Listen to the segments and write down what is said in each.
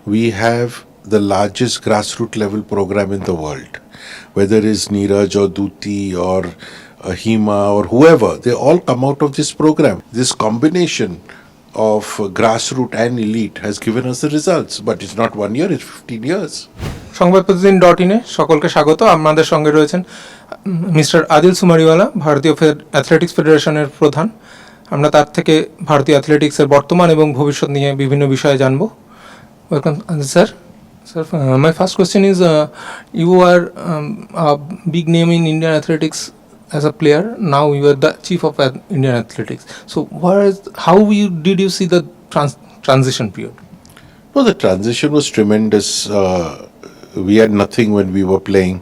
we have the largest grassroots level program in the world. Whether it's Neeraj or Duti or Hima or whoever, they all come out of this program. This combination of grassroots and elite has given us the results, but it's not 1 year, it's 15 years. সংবাদ প্রতিদিন .in সকলকে স্বাগত। আমাদের সঙ্গে রয়েছেন mister Adil সুমারিওয়ালা, ভারতীয় athletics ফেডারেশনের প্রধান। আমরা তার থেকে ভারতীয় অ্যাথলেটিক্সের বর্তমান এবং ভবিষ্যৎ নিয়ে বিভিন্ন বিষয়ে জানব। Welcome sir. Sir, my first question is, you are a big name in Indian athletics as a player. Now you are the chief of Indian athletics. So, how did you see the transition period? No, the transition was tremendous. We had nothing when we were playing.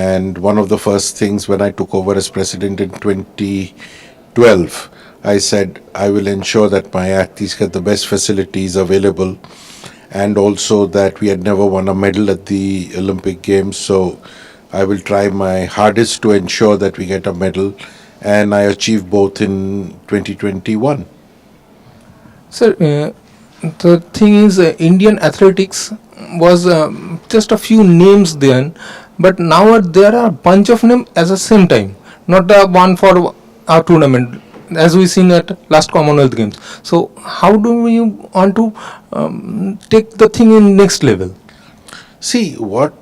And one of the first things when I took over as president in 2012, I said, I will ensure that my athletes get the best facilities available, and also that we had never won a medal at the Olympic Games. So I will try my hardest to ensure that we get a medal. And I achieved both in 2021. Sir, the thing is, Indian athletics was just a few names then, but now there are a bunch of names at the same time, not the one for our tournament, as we seen at last Commonwealth Games. So how do you want to take the thing in next level? See, what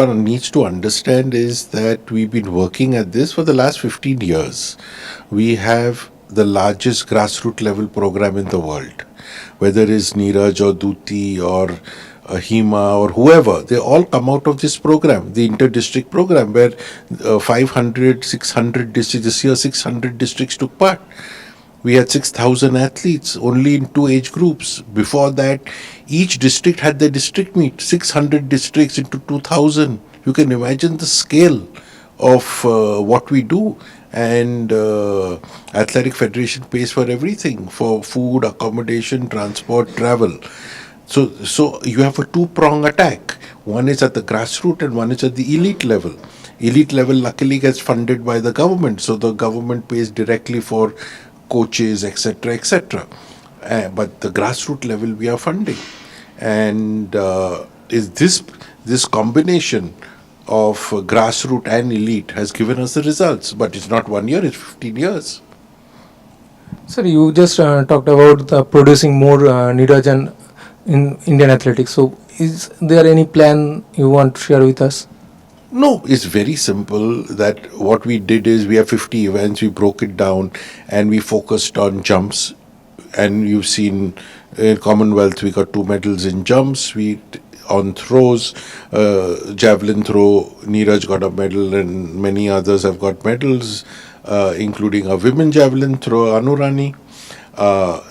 one needs to understand is that we've been working at this for the last 15 years. We have the largest grassroots level program in the world. Whether it's Neeraj or Duti or Hima or whoever, they all come out of this program, the inter-district program, where 500, 600 districts, this year 600 districts took part. We had 6,000 athletes only in 2 age groups. Before that, each district had their district meet, 600 districts into 2,000. You can imagine the scale of what we do. And Athletic Federation pays for everything, for food, accommodation, transport, travel. So you have a two-prong attack. One is at the grassroots and one is at the elite level. Elite level luckily gets funded by the government, so the government pays directly for coaches, etc., etc. But the grassroots level we are funding, and is this combination of grassroots and elite has given us the results. But it's not 1 year; it's 15 years. Sir, you just talked about producing more Neeraj in Indian athletics. So, is there any plan you want to share with us? No, it's very simple. That what we did is we have 50 events, we broke it down and we focused on jumps. And you've seen in Commonwealth we got 2 medals in jumps. On throws, javelin throw, Neeraj got a medal and many others have got medals, including a women javelin throw, Anurani.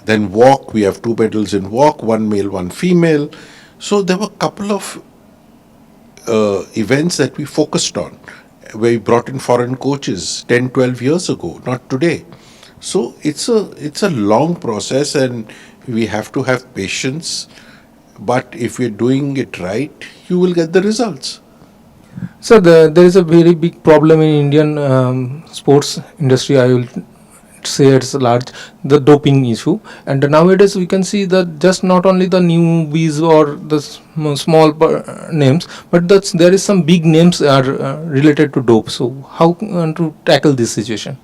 Then walk, we have 2 medals in walk, 1 male, 1 female. So there were a couple of events that we focused on, where we brought in foreign coaches 10, 12 years ago, not today. So it's a long process and we have to have patience. But if we're doing it right, you will get the results. So there is a very big problem in Indian sports industry. I will say it's large, the doping issue, and nowadays we can see that just not only the newbies or the small names, but there is some big names are related to dope. So how to tackle this situation?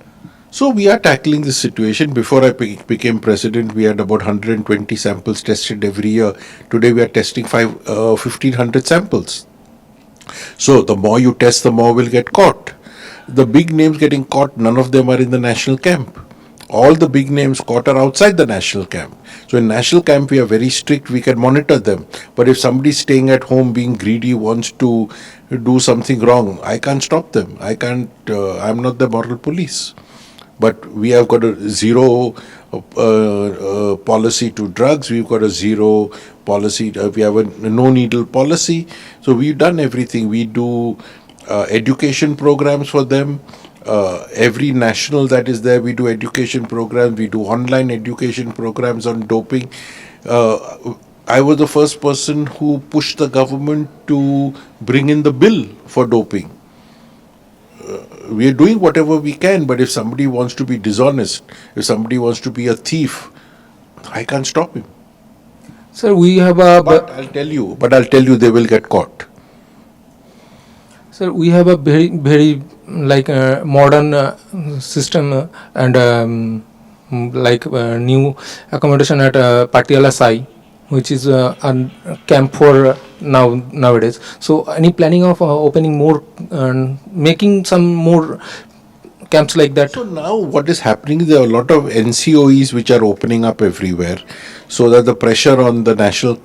So we are tackling this situation. Before I became president, we had about 120 samples tested every year. Today we are testing 1,500 samples. So the more you test, the more will get caught. The big names getting caught, none of them are in the national camp. All the big names caught are outside the national camp. So in national camp we are very strict, we can monitor them. But if somebody is staying at home being greedy wants to do something wrong, I can't stop them. I'm not the moral police. But we have got a zero policy to drugs, we've got a zero policy, we have a no needle policy. So we've done everything. We do education programs for them. Every national that is there, we do education programs, we do online education programs on doping. I was the first person who pushed the government to bring in the bill for doping. We are doing whatever we can, but if somebody wants to be dishonest, if somebody wants to be a thief, I can't stop him. Sir, we have a But I'll tell you, they will get caught. sir, we have a very like modern system and like new accommodation at Patiala Sai, which is a camp for nowadays. So, any planning of opening more, making some more camps like that? So now what is happening, there are a lot of NCOEs which are opening up everywhere, so that the pressure on the national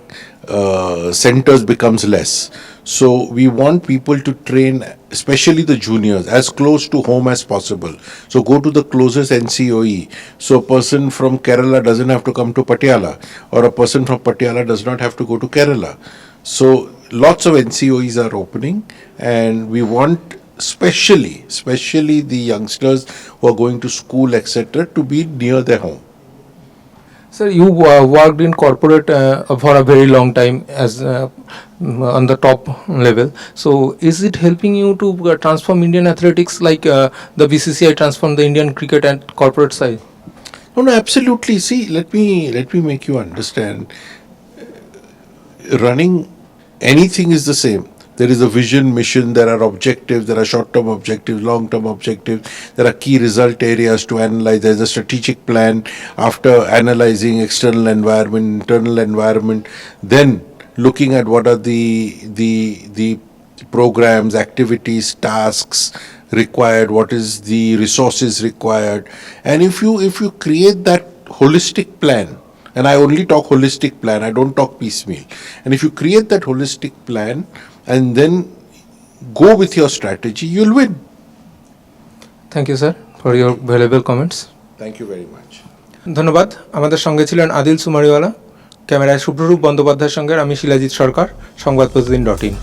centers becomes less. So we want people to train, especially the juniors, as close to home as possible. So go to the closest NCOE. So a person from Kerala doesn't have to come to Patiala, or a person from Patiala does not have to go to Kerala. So lots of NCOEs are opening, and we want especially the youngsters who are going to school, etc., to be near their home. Sir, you worked in corporate for a very long time as on the top level. So, is it helping you to transform Indian athletics like the BCCI transformed the Indian cricket and corporate side? No, no, absolutely. See, let me make you understand. Running anything is the same. There is a vision, mission, there are objectives, there are short-term objectives, long-term objectives, there are key result areas to analyze, there's a strategic plan after analyzing external environment, internal environment, then looking at what are the programs, activities, tasks required, what is the resources required. And if you create that holistic plan, and I only talk holistic plan, I don't talk piecemeal. And if you create that holistic plan and then go with your strategy, you'll win. Thank you, sir, for your valuable comments. Thank you very much. ধন্যবাদ। আমাদের সঙ্গে ছিলেন আদিল সুমারিওয়ালা, ক্যামেরায় শুভ্ররূপ বন্দ্যোপাধ্যায়ের সঙ্গে আমি শিলাজিৎ সরকার, সংবাদ প্রতিদিন .in।